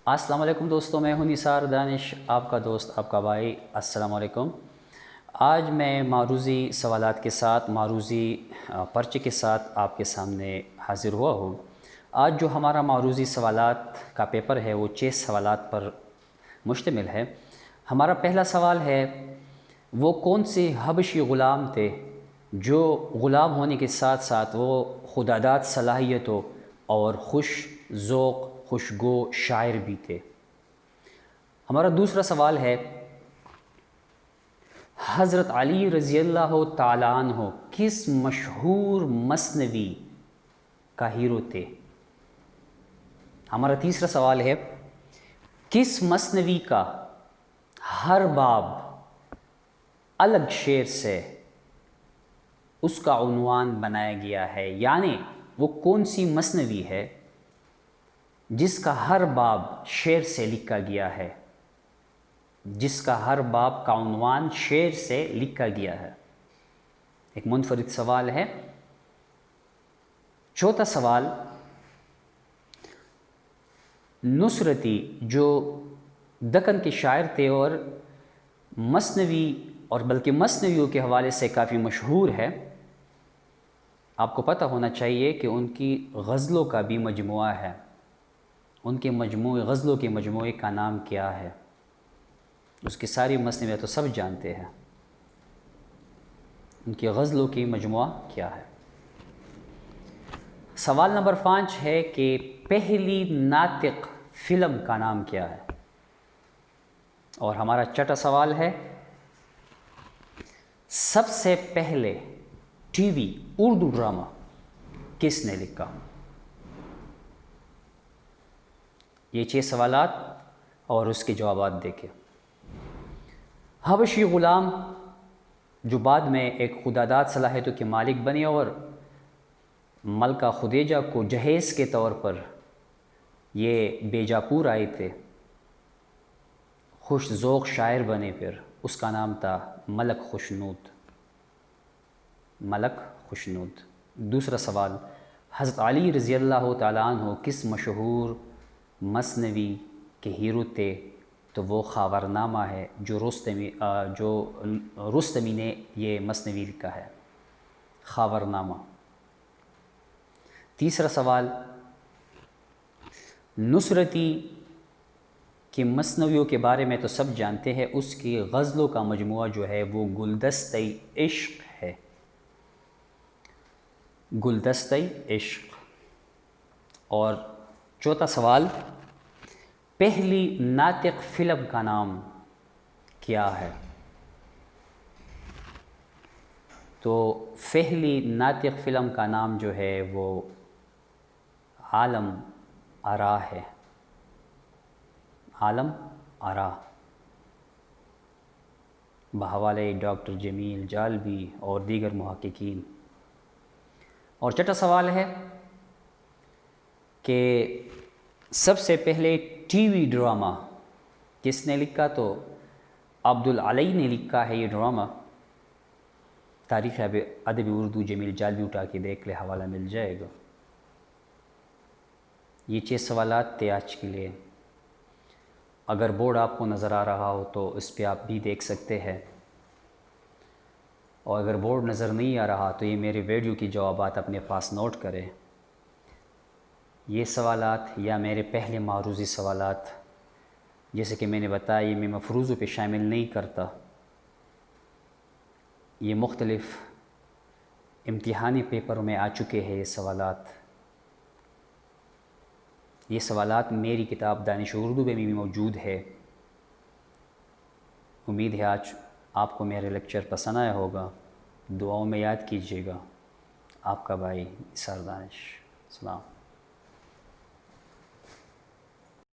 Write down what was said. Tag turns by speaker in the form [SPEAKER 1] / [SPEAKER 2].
[SPEAKER 1] السلام علیکم دوستوں، میں ہوں نثار دانش، آپ کا دوست، آپ کا بھائی۔ السلام علیکم۔ آج میں معروضی سوالات کے ساتھ، معروضی پرچے کے ساتھ آپ کے سامنے حاضر ہوا ہوں۔ آج جو ہمارا معروضی سوالات کا پیپر ہے وہ 6 سوالات پر مشتمل ہے۔ ہمارا پہلا سوال ہے، وہ کون سے حبشی غلام تھے جو غلام ہونے کے ساتھ ساتھ وہ خودداد صلاحیتوں اور خوش ذوق، خوشگو شاعر بھی تھے؟ ہمارا دوسرا سوال ہے، حضرت علی رضی اللہ تعالیٰ عنہ کس مشہور مثنوی کا ہیرو تھے؟ ہمارا تیسرا سوال ہے، کس مثنوی کا ہر باب الگ شعر سے اس کا عنوان بنایا گیا ہے؟ یعنی وہ کون سی مثنوی ہے جس کا ہر باب شعر سے لکھا گیا ہے، جس کا ہر باب کا عنوان شعر سے لکھا گیا ہے؟ ایک منفرد سوال ہے۔ چوتھا سوال، نصرتی جو دکن کے شاعر تھے اور مثنوی اور بلکہ مثنویوں کے حوالے سے کافی مشہور ہے، آپ کو پتہ ہونا چاہیے کہ ان کی غزلوں کا بھی مجموعہ ہے۔ ان کے غزلوں کے مجموعے کا نام کیا ہے؟ اس کی ساری مثنویات تو سب جانتے ہیں، ان کی غزلوں کی مجموعہ کیا ہے؟ سوال نمبر 5 ہے کہ پہلی ناطق فلم کا نام کیا ہے؟ اور ہمارا چھٹا سوال ہے، سب سے پہلے ٹی وی اردو ڈرامہ کس نے لکھا؟ یہ 6 سوالات اور اس کے جوابات دیکھیں۔ حبشی غلام جو بعد میں ایک خودداد صلاحیتوں کے مالک بنے اور ملکہ خدیجہ کو جہیز کے طور پر یہ بیجاپور آئے تھے، خوش ذوق شاعر بنے، پھر اس کا نام تھا ملک خوشنود۔ ملک خوشنود۔ دوسرا سوال، حضرت علی رضی اللہ تعالیٰ عنہ کس مشہور مثنوی کے ہیرو تھے؟ تو وہ خاورنامہ ہے، جو رستمی نے یہ مثنوی لکھا ہے، خاورنامہ۔ تیسرا سوال، نصرتی کی مثنویوں کے بارے میں تو سب جانتے ہیں، اس کی غزلوں کا مجموعہ جو ہے وہ گلدستہ عشق ہے، گلدستہ عشق۔ اور چوتھا سوال، پہلی ناطق فلم کا نام کیا ہے؟ تو پہلی ناطق فلم کا نام جو ہے وہ عالم آرا ہے، عالم آرا، بحوالے ڈاکٹر جمیل جالبی اور دیگر محققین۔ اور چھٹا سوال ہے کہ سب سے پہلے ٹی وی ڈرامہ کس نے لکھا؟ تو عبدالعلی نے لکھا ہے یہ ڈرامہ۔ تاریخ ادب اردو جمیل جالبی اٹھا کے دیکھ لے، حوالہ مل جائے گا۔ یہ 6 سوالات تھے آج کے لیے۔ اگر بورڈ آپ کو نظر آ رہا ہو تو اس پہ آپ بھی دیکھ سکتے ہیں، اور اگر بورڈ نظر نہیں آ رہا تو یہ میرے ویڈیو کی جوابات اپنے پاس نوٹ کریں۔ یہ سوالات یا میرے پہلے معروضی سوالات، جیسے کہ میں نے بتایا، یہ میں مفروضوں پہ شامل نہیں کرتا، یہ مختلف امتحانی پیپروں میں آ چکے ہیں یہ سوالات۔ یہ سوالات میری کتاب دانش اردو میں بھی موجود ہے۔ امید ہے آج آپ کو میرے لیکچر پسند آیا ہوگا۔ دعاؤں میں یاد کیجیے گا۔ آپ کا بھائی نثار دانش۔ سلام۔